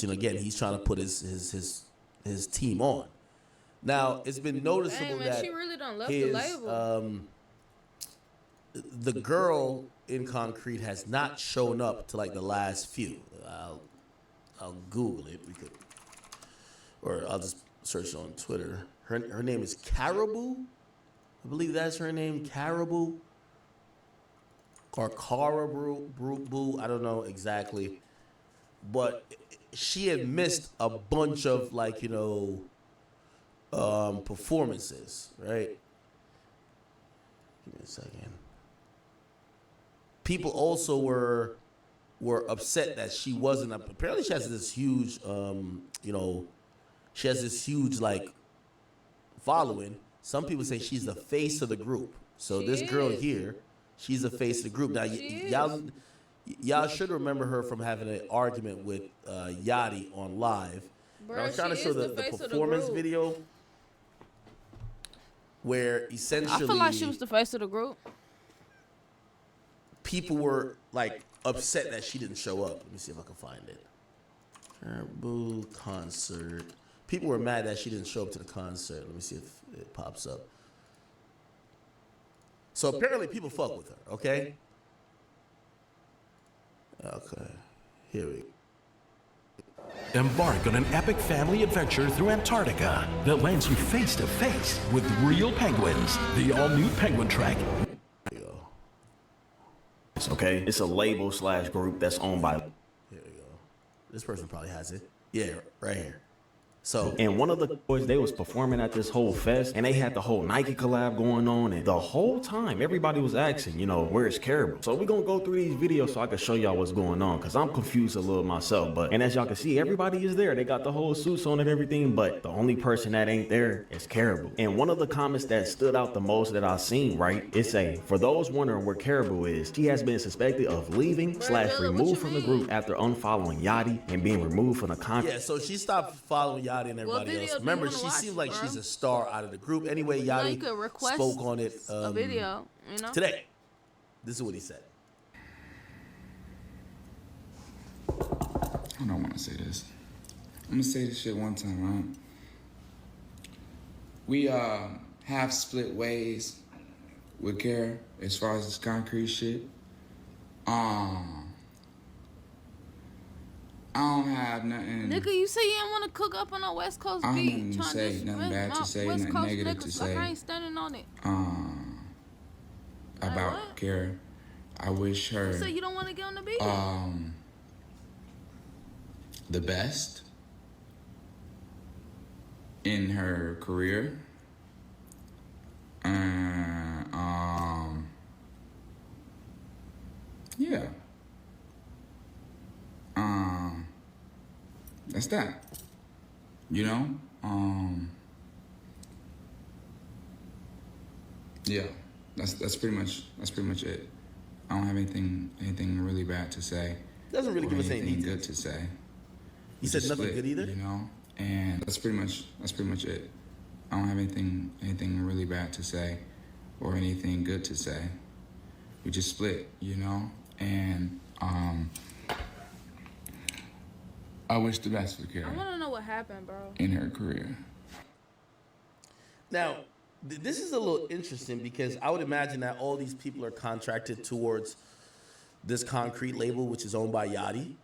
which, again, he's trying to put his team on. Now, it's been noticeable that she really don't love his, the label. The girl in Concrete has not shown up to like the last few. I'll Google it. Or I'll just search it on Twitter. Her name is KarrahBoo. I believe that's her name, KarrahBoo. Or KarrahBoo. I don't know exactly. But she had missed a bunch of performances, right? Give me a second. People also were upset that she wasn't up. Apparently, she has this huge, she has this huge following. Some people say she's the face of the group. So this girl here, she's the face of the group. Now, y'all should remember her from having an argument with Yachty on live. Bro, I was trying to show the performance video where essentially I feel like she was the face of the group. People were upset that she didn't show up. Let me see if I can find it. KarrahBoo concert. People were mad that she didn't show up to the concert. Let me see if it pops up. So apparently people fuck with her, okay? Okay, here we go. Embark on an epic family adventure through Antarctica that lands you face to face with real penguins. The all-new Penguin Trek. There you go. Okay, it's a label / group that's owned by. Here we go. This person probably has it. Yeah, right here. So, and one of the boys, they was performing at this whole fest, and they had the whole Nike collab going on, and the whole time everybody was asking, where's KarrahBoo? So we're gonna go through these videos so I can show y'all what's going on, because I'm confused a little myself. And as y'all can see, everybody is there. They got the whole suits on and everything, but the only person that ain't there is KarrahBoo. And one of the comments that stood out the most that I've seen, right, it say, for those wondering where KarrahBoo is, she has been suspected of leaving / removed from the group after unfollowing Yachty and being removed from the contract. Yeah, so she stopped following Yachty and everybody else. Remember, she seems like she's a star out of the group. Anyway, Yachty spoke on it a video, today. This is what he said. I don't want to say this. I'm gonna say this shit one time, right? We have split ways with Karrah as far as this Concrete shit. I don't have nothing. Nigga, you say you didn't want to cook up on a West Coast beat. I don't say nothing bad to say, nothing negative to say. I ain't standing on it. About Karrah. I wish her. You say you don't want to get on the beat. The best in her career. Yeah. That's that. Yeah. That's pretty much it. I don't have anything really bad to say. Doesn't really give us anything good to say. He said nothing good either. And that's pretty much it. I don't have anything really bad to say or anything good to say. We just split, and I wish the best for Karrah. I want to know what happened, bro. In her career. Now, this is a little interesting because I would imagine that all these people are contracted towards this Concrete label, which is owned by Yachty,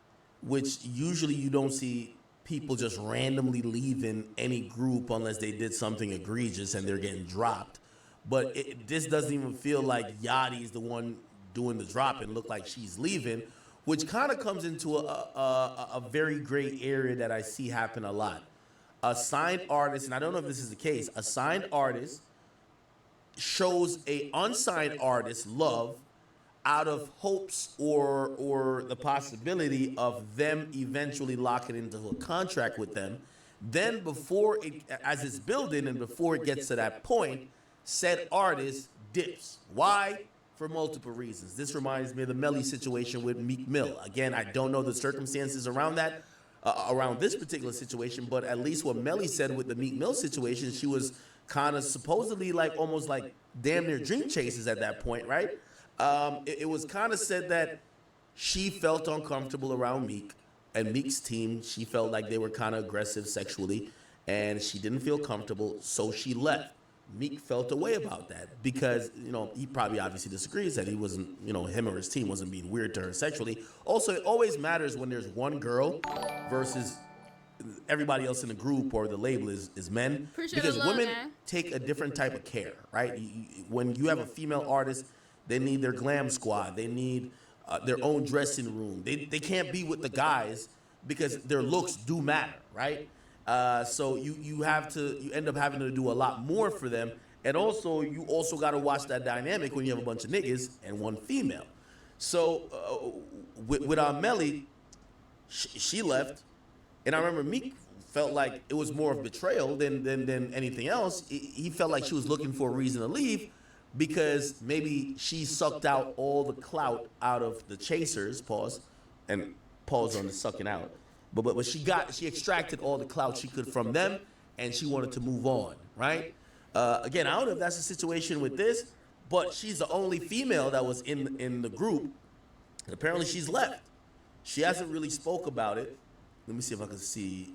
which usually you don't see people just randomly leaving any group unless they did something egregious and they're getting dropped. But this doesn't even feel like Yachty is the one doing the drop and look like she's leaving, which kind of comes into a very gray area that I see happen a lot. A signed artist, and I don't know if this is the case, a signed artist shows a unsigned artist love out of hopes or the possibility of them eventually locking into a contract with them. Then before it, as it's building and before it gets to that point, said artist dips. Why? For multiple reasons. This reminds me of the Melly situation with Meek Mill. Again, I don't know the circumstances around that, around this particular situation, but at least what Melly said with the Meek Mill situation, she was kind of supposedly almost like damn near dream chases at that point, right? It was kind of said that she felt uncomfortable around Meek, and Meek's team, she felt like they were kind of aggressive sexually, and she didn't feel comfortable, so she left. Meek felt a way about that because, you know, he probably obviously disagrees that he wasn't, you know, him or his team wasn't being weird to her sexually. Also, it always matters when there's one girl versus everybody else in the group or the label is men. Appreciate Because the love, women man. take a different type of care, right? When you have a female artist, they need their glam squad. They need their own dressing room. They can't be with the guys because their looks do matter, right? So you end up having to do a lot more for them, and also you also got to watch that dynamic when you have a bunch of niggas and one female. So with Melly, she left, and I remember Meek felt like it was more of betrayal than anything else. He felt like she was looking for a reason to leave because maybe she sucked out all the clout out of the chasers. Pause, and pause on the sucking out. But she extracted all the clout she could from them, and she wanted to move on, right? Again, I don't know if that's the situation with this, but she's the only female that was in the group, and apparently she's left. She hasn't really spoke about it. Let me see if I can see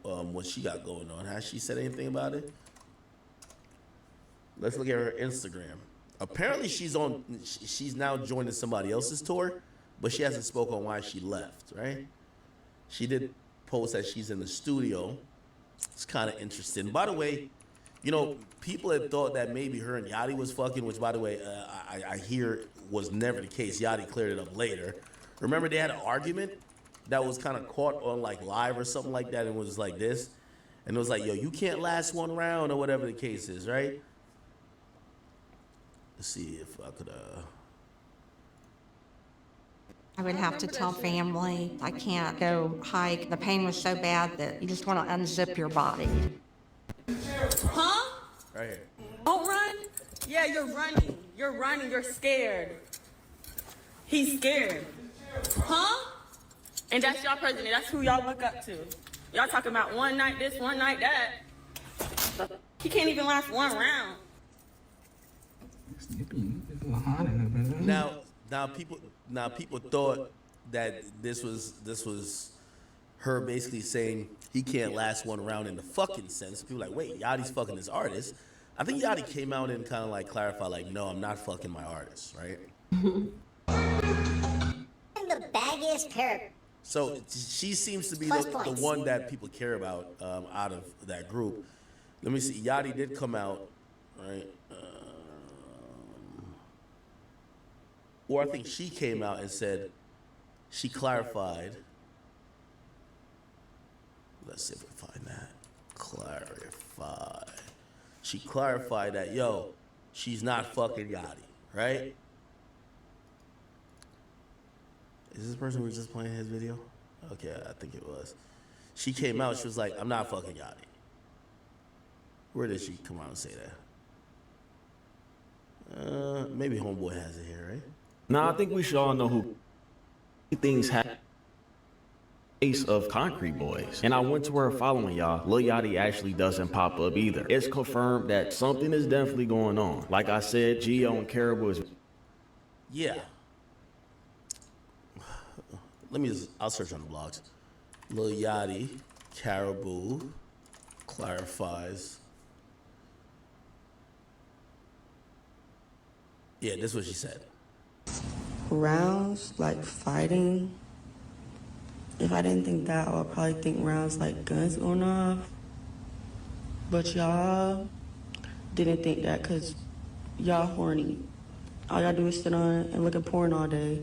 what she got going on. Has she said anything about it? Let's look at her Instagram. Apparently she's now joining somebody else's tour, but she hasn't spoken on why she left, right? She did post that she's in the studio. It's kind of interesting. By the way, you know, people had thought that maybe her and Yachty was fucking, which, by the way, I hear was never the case. Yachty cleared it up later. Remember, they had an argument that was kind of caught on, like, live or something like that, and was like this. And it was like, yo, you can't last one round or whatever the case is, right? Let's see if I could... I would have to tell family I can't go hike. The pain was so bad that you just want to unzip your body. Huh? Right here. Don't run? Yeah, you're running. You're running. You're scared. He's scared. Huh? And that's y'all president. That's who y'all look up to. Y'all talking about one night this, one night that. He can't even last one round. Now people thought that this was her basically saying he can't last one round in the fucking sense. People like, wait, Yachty's fucking this artist. I think Yachty came out and kind of like clarified, like, no, I'm not fucking my artist, right? The baggiest pair. So she seems to be the one that people care about out of that group. Let me see. Yachty did come out, right? Or I think she came out and said, she clarified. Let's see if we can find that. Clarify. She clarified that, yo, she's not fucking Yachty, right? Is this person who was just playing his video? Okay, I think it was. She came out, she was like, I'm not fucking Yachty. Where did she come out and say that? Maybe Homeboy has it here, right? Now, I think we should all know who things have face of Concrete Boys. And I went to her following y'all. Lil Yachty actually doesn't pop up either. It's confirmed that something is definitely going on. Like I said, Gio and KarrahBoo is... Yeah. I'll search on the blogs. Lil Yachty, KarrahBoo, clarifies. Yeah, this is what she said. Rounds like fighting. If I didn't think that, I would probably think rounds like guns going off. But y'all didn't think that because y'all horny. All y'all do is sit on and look at porn all day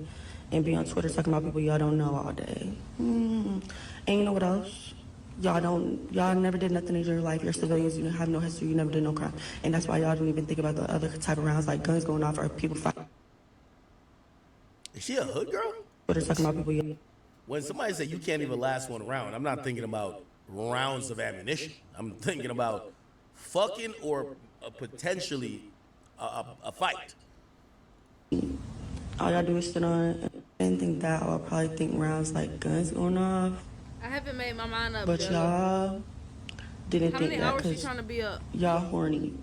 and be on Twitter talking about people y'all don't know all day. And you know what else? Y'all never did nothing in your life. You're civilians, you have no history, you never did no crime. And that's why y'all didn't even think about the other type of rounds like guns going off or people fighting. Is she a hood girl? Twitter talking about people When somebody said you can't even last one round, I'm not thinking about rounds of ammunition. I'm thinking about fucking or potentially a fight. All y'all do is sit on and think that, or probably think rounds like guns going off. I haven't made my mind up. But y'all didn't How think many that hours you because trying to be up? y'all horny.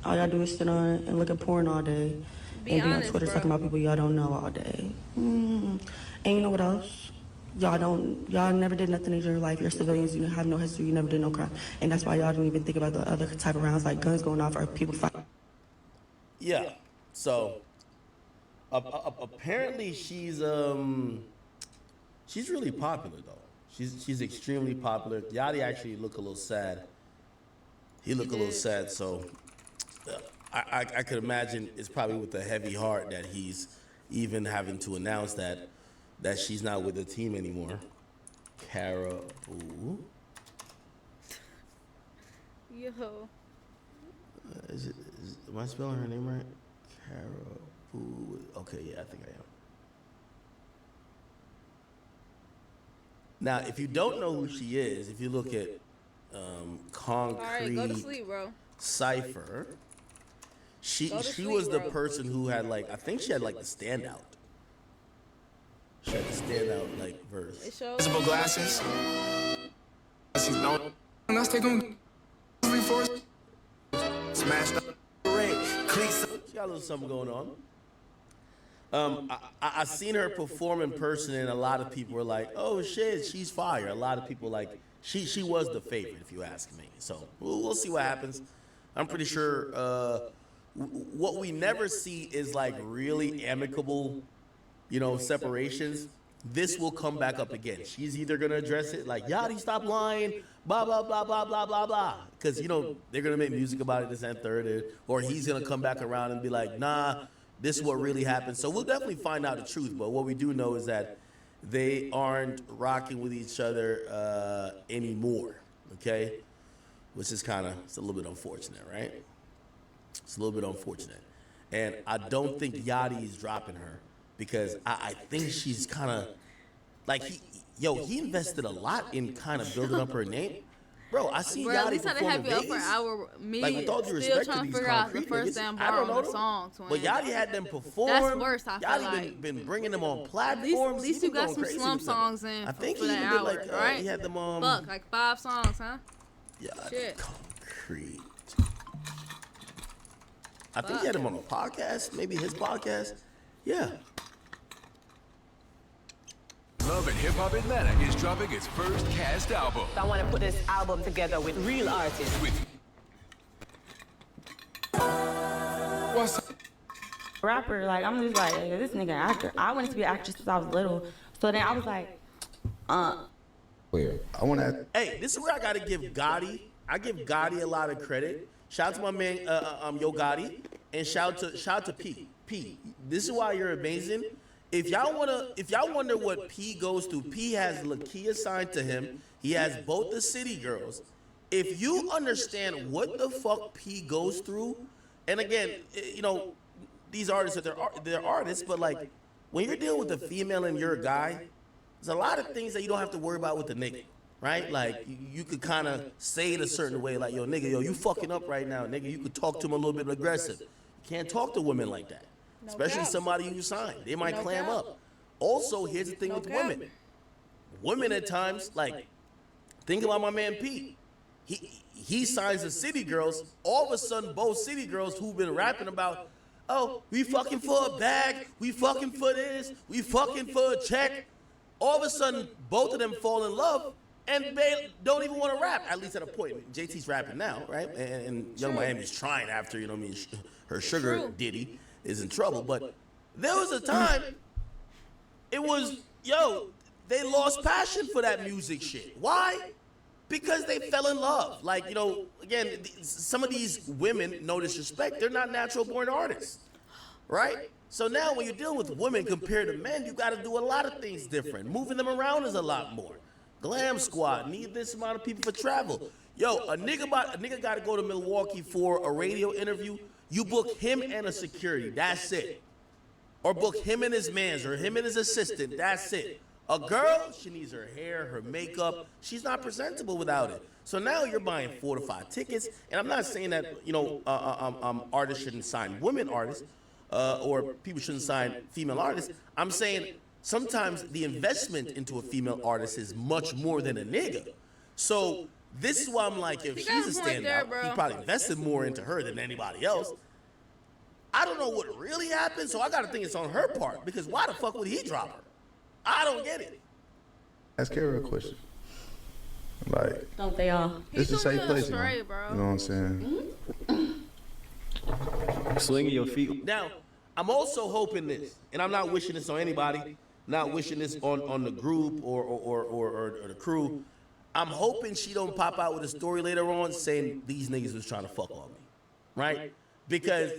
All y'all do is sit on and look at porn all day and be on honest, Twitter bro. talking about people y'all don't know all day. And you know what else? y'all never did nothing in your life. You're civilians, you have no history, you never did no crime. And that's why y'all don't even think about the other type of rounds, like guns going off or people fighting. Yeah. So apparently she's really popular though. She's extremely popular. Yachty actually looked a little sad. He looked a little sad, so I could imagine it's probably with a heavy heart that he's even having to announce that she's not with the team anymore. KarrahBoo. Yo. Am I spelling her name right? KarrahBoo. Okay, yeah, I think I am. Now, if you don't know who she is, if you look at Concrete All right, go to sleep, bro. Cypher, she sleep, was the bro. person who had like, I think she had like the standout. She had the standout like verse. It shows. Visible glasses. She's known. Let's take them. Smashed up. She got a little something going on. I seen her perform in person, and a lot of people were like, "Oh shit, she's fire." A lot of people like she was the favorite, if you ask me. So we'll see what happens. I'm pretty sure what we never see is like really amicable, separations. This will come back up again. She's either gonna address it like, "Yachty, stop lying," blah blah blah blah blah blah blah, because they're gonna make music about it this and third, or he's gonna come back around and be like, "Nah, this is what really happened." So we'll definitely find out the truth. But what we do know is that they aren't rocking with each other anymore. Okay, which is it's a little bit unfortunate, right? It's a little bit unfortunate, and I don't think Yachty is dropping her. Because I think she's kind of like he invested a lot in kind of building up her name. Bro, I see Bro, at Yachty least I didn't perform have in you up for an Vegas. hour. Me Like, with all due still respect to trying to these figure out the concrete first niggas, damn I bar don't on know the them. song, twin. But Yachty had them perform. That's worse, I feel Yachty like. been bringing them on At platforms. least He you been got going some crazy slump with them. songs in I think for he that even did hour, like right? he had them Fuck, like 5 songs, huh? Yeah, Shit. concrete. I think he had him on a podcast, maybe his podcast. Yeah. Love and Hip Hop Atlanta is dropping its first cast album. I want to put this album together with real artists. With What's up? Rapper, like, I'm just like, this nigga actor. I wanted to be an actress since I was little. So then I was like, Clear. I want to. Hey, this is where I gotta give Gotti. I give Gotti a lot of credit. Shout out to my man, Yo Gotti, and shout out to P. P. This is why you're amazing. If y'all wonder what P goes through, P has Lakia signed to him. He has both the City Girls. If you understand what the fuck P goes through, and again, these artists they're artists, but like when you're dealing with a female and you're a guy, there's a lot of things that you don't have to worry about with the nigga, right? Like you could kind of say it a certain way, like, "Yo, nigga, you fucking up right now, nigga." You could talk to him a little bit aggressive. You can't talk to women like that. Especially somebody you sign. They might clam up. Also, here's the thing with women. Women at times, like, think about my man Pete. He signs the City Girls. All of a sudden, both City Girls who've been rapping about, "Oh, we fucking for a bag, we fucking for this, we fucking for a check." All of a sudden, both of them fall in love, and they don't even want to rap, at least at a point. JT's rapping now, right? And Young Miami's trying after, her sugar ditty is in trouble. But there was a time, it was, they lost passion for that music shit. Why? Because they fell in love. Like, again, some of these women, no disrespect, they're not natural born artists, right? So now when you're dealing with women compared to men, you got to do a lot of things different. Moving them around is a lot more. Glam Squad need this amount of people for travel. A nigga got to go to Milwaukee for a radio interview. You book him and a security. That's it. Or book him and his mans or him and his assistant. That's it. A girl, she needs her hair, her makeup. She's not presentable without it. So now you're buying 4 to 5 tickets. And I'm not saying that, artists shouldn't sign women artists or people shouldn't sign female artists. I'm saying sometimes the investment into a female artist is much more than a nigga. So this is why I'm like, if she's a standout, he probably invested more into her than anybody else. I don't know what really happened, so I got to think it's on her part, because why the fuck would he drop her? I don't get it. Ask Karrah a question. Like, Don't they all? it's a safe place, you know? Straight, bro. You know what I'm saying? Swinging your feet. Now, I'm also hoping this, and I'm not wishing this on anybody, not wishing this on the group or the crew. I'm hoping she don't pop out with a story later on saying these niggas was trying to fuck on me, right? Because,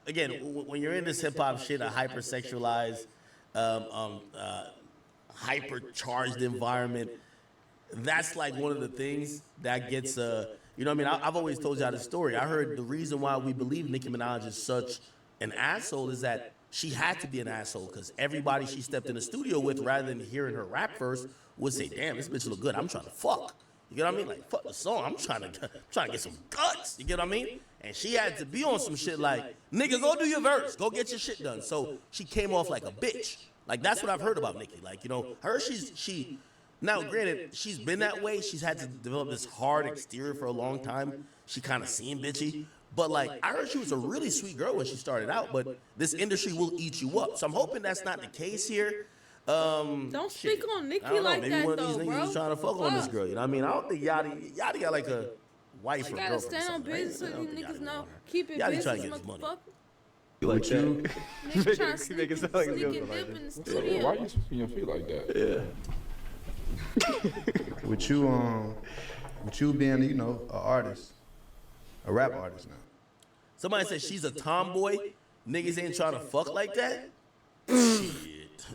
again, when you're in this hip-hop shit, a hypersexualized, hyper-charged environment, that's like one of the things that gets, you know what I mean? I've always told y'all this story. I heard the reason why we believe Nicki Minaj is such an asshole is that she had to be an asshole because everybody she stepped in the studio with, rather than hearing her rap first, would say, damn, this bitch look good. I'm trying to fuck. You get what I mean? Like, fuck the song. I'm trying to get some guts. You get what I mean? And she had to be on some shit like, nigga, go do your verse. Go get your shit done. So she came off like a bitch. Like, that's what I've heard about Nicki. Like, you know, she now, granted, she's been that way. She's had to develop this hard exterior for a long time. She kind of seemed bitchy. But, like, I heard she was a really sweet girl when she started out, but this industry will eat you up. So I'm hoping that's not the case here. Don't speak on Nicki like maybe that, one of though, these niggas bro. is trying to fuck on this girl. You know what I mean? I don't think Yachty got, like, a wife or You gotta girlfriend or stand on something, right? business so I don't these think niggas Yachty know. want her. Keep it Yachty business, trying to get his money. motherfucker. Like you, Niggas trying to sneak and dip in the studio. Why are you swinging your feet like that? Yeah. with you being, you know, an artist, a rap artist now. Somebody said she's a tomboy. Niggas ain't trying to fuck like that? Shit.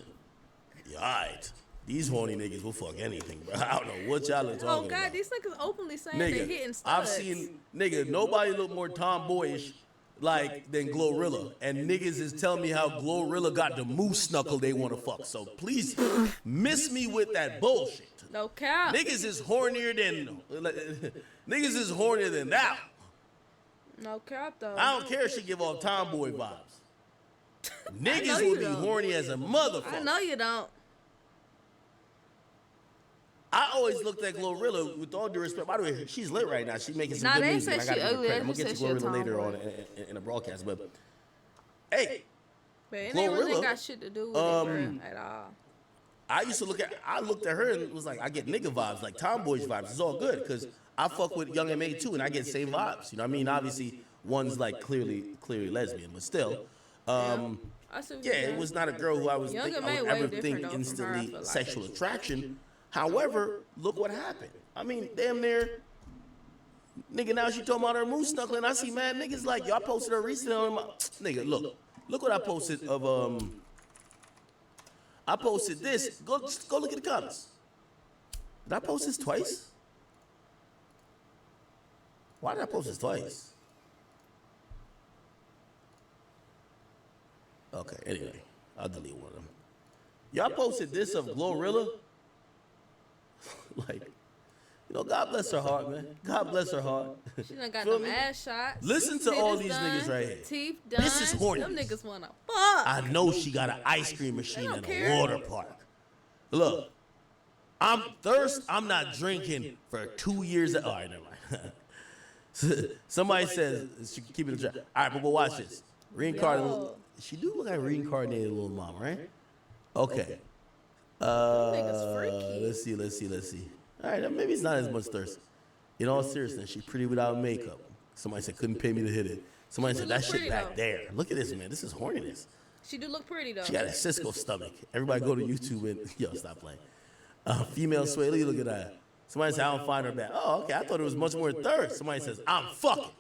Yeah, all right. These horny niggas will fuck anything, bro. I don't know what y'all are talking Oh, God, about. these niggas openly saying they Nigga, hitting studs. I've seen, nigga, nobody look more tomboyish like than Glorilla. And niggas is telling me how Glorilla got the moose knuckle they want to fuck. So please miss me with that bullshit. No cap. Niggas is hornier than, niggas is hornier than that. No cap, though. I don't care if she give off tomboy vibes. know Niggas you will be don't. horny as a motherfucker. I know you don't. I always looked at Glorilla with all due respect. By the way, she's lit right now. She's making some Nah, good they music. said I gotta she give her ugly. credit. They I'm gonna get just to said she a Glorilla later on tomboy. in the broadcast. But hey, But it ain't really Glorilla, got shit to do with it, bro, at all. I looked at her and was like, I get nigga vibes, like tomboyish vibes. It's all good because I fuck with Young M.A. too, and I get the same vibes. You know what I mean? Obviously, one's like clearly lesbian, but still. I see what you're Yeah, saying. it was not a girl who I would Young M.A. ever way different, think though, from her, I instantly feel like. sexual attraction. However, look what happened. I mean, damn near, nigga, now she talking about her moose knuckling. I see mad niggas like, yo, I posted her recently on my, nigga, look what I posted of, I posted this. Go look at the comments. Did I post this twice? Why did I post this twice? Okay, anyway, I'll delete one of them. Y'all posted this of Glorilla. Like, you know, God bless her heart, man. God bless her heart. She done got Feel them me? ass shots. Listen to Titties all these done, niggas right here. Teeth done. This is horny. Them niggas wanna fuck. I know she got an ice cream machine don't in a care. water park. Look, I'm not drinking for 2 years. All right, never mind. Somebody says she can keep it a dry. All right, but watch this. Reincarnated. Yo. She do look like reincarnated little mama, right? Okay. niggas freaky. Let's see. All right, maybe it's not as much thirst. In all seriousness, she's pretty without makeup. Somebody said couldn't pay me to hit it. Somebody said that shit pretty, back though. there. Look at this, man. This is horniness. She do look pretty, though. She got a Cisco stomach. Everybody go to YouTube and yo, stop playing. Female Sway Lee, look at that. Somebody said I don't find her bad. Oh, okay. I thought it was much more thirst. Somebody says I'm fucking.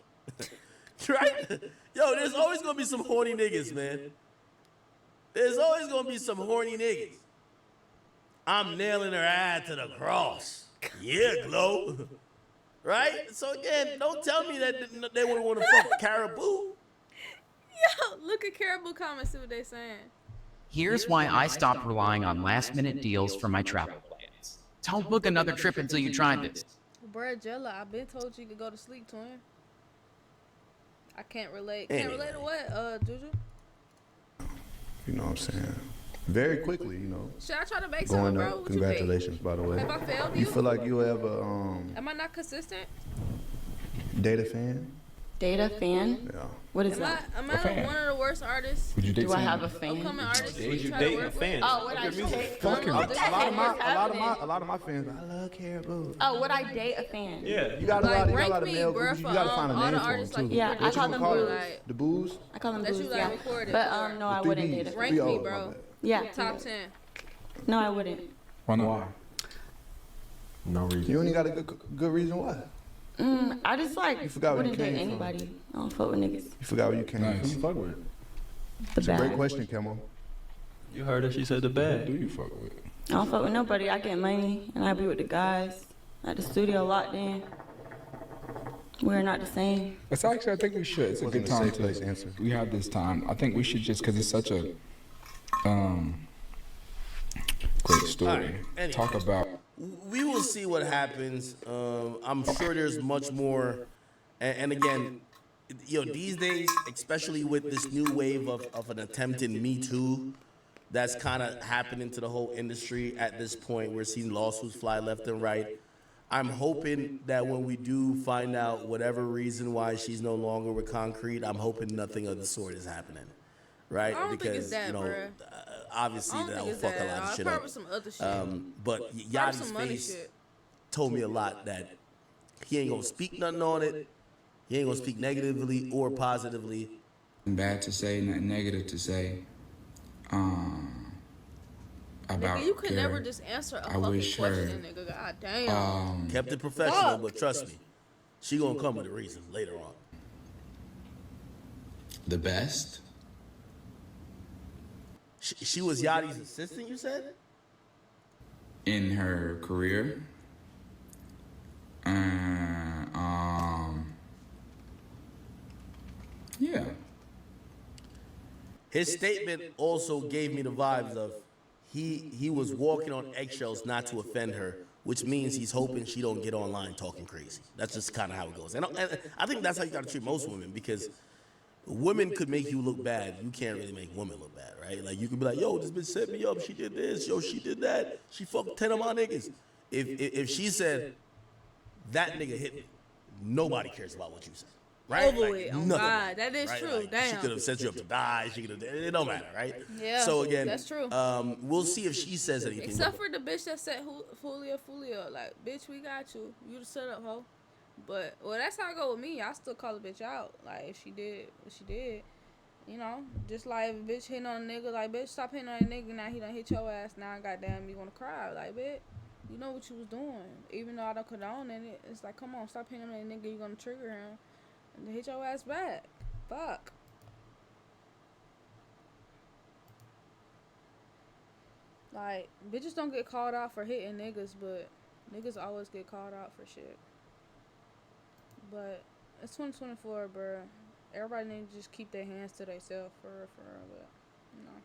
Right? Yo, there's always gonna be some horny niggas, man. There's always gonna be some horny niggas. I'm nailing her ass to the cross. Yeah, Glow. Right? So again, don't tell me that they wouldn't want to fuck KarrahBoo. Yo, look at KarrahBoo comments, see what they saying. Here's why I stopped relying on last-minute deals for my travel plans. Don't book another trip until you try this. Bruh, Jella, I been told you could go to sleep, twin. I can't relate. Can't relate to what, Juju? You know what I'm saying? Very quickly, you know. Should I try to make Going something, bro? up. What you think? Congratulations, by the way. Have I failed You you? feel like you ever Am I not consistent? date a fan? Date a fan? Yeah. What is that? Am I one of the worst artists? Would you date Do I someone? have a fan? Upcoming artists? Date you try to dating a work with? fan. Oh, what I date? Fuck him. A lot of my fans, I love KarrahBoo. Oh, would I date a fan? Yeah. You got a lot, you got a rank lot of me, male bruh, groups. You for, gotta find a all name the for them artists too. like Yeah, What I you call gonna them call boos. it? The booze? I call them That you boos, like yeah. recorded But for. no, I The wouldn't 3Ds. date a Rank fan. me, 3Os, bro. my bad. Yeah. Top 10. No, I wouldn't. Why not? No reason. You only got a good reason why. I just like You forgot where you wouldn't date came from. anybody. I don't fuck with niggas. You forgot where you came Nice. from. Who you fuck with? The It's a great bag. question, Kemo. You heard her. She said the Who bad. do you fuck with? I don't fuck with nobody. I get money and I be with the guys at the studio locked in. We're not the same. It's actually, I think we should. It's a Wasn't good a time safe place answer. We have this time. I think we should just, because it's such a great story. All right, anyway. Talk about. We will see what happens. I'm sure there's much more. And again, these days, especially with this new wave of an attempted Me Too that's kind of happening to the whole industry at this point, we're seeing lawsuits fly left and right. I'm hoping that when we do find out whatever reason why she's no longer with Concrete, I'm hoping nothing of the sort is happening. Right? I don't think it's that, bruh. Obviously I that don't will think fuck it's a that lot at of all. shit Probably up. some other shit. But Probably Yachty's some money face shit. told me a lot that he ain't gonna speak nothing on it. He ain't gonna speak negatively or positively. Bad to say, nothing negative to say. About Nigga, you could never Karrah. just answer a I fucking wish question, her, nigga. God damn. Kept it professional, but trust me, she gonna come with a reason later on. the best. She was Yachty's assistant, you said? In her career. Yeah. His statement also gave me the vibes of he was walking on eggshells not to offend her, which means he's hoping she don't get online talking crazy. That's just kind of how it goes. And I think that's how you got to treat most women, because women could make you look bad. You can't really make women look bad, right? Like, you could be like, yo, this bitch set me up. She did this. Yo, she did that. She fucked 10 of my niggas. If she said, that nigga hit me, nobody cares about what you said. Right? Over Like, with. Oh, nothing. God. That is Right? true. Like, She Damn. could have set you up to die. She could have. It don't matter, right? Yeah, So again, that's true. We'll see if she says anything. Except for the bitch that said Fulia. Like, bitch, we got you. You the setup, hoe. But, well, that's how it go with me. I still call the bitch out. Like, if she did what she did. You know, just like if a bitch hitting on a nigga, like, bitch, stop hitting on a nigga, now he done hit your ass, now goddamn you wanna cry. Like, bitch, you know what you was doing. Even though I don't condone it, it's like, come on, stop hitting on that nigga, you gonna trigger him. And hit your ass back. Fuck. Like, bitches don't get called out for hitting niggas, but niggas always get called out for shit. But it's 2024, bruh. Everybody need to just keep their hands to themselves for real, but, you know.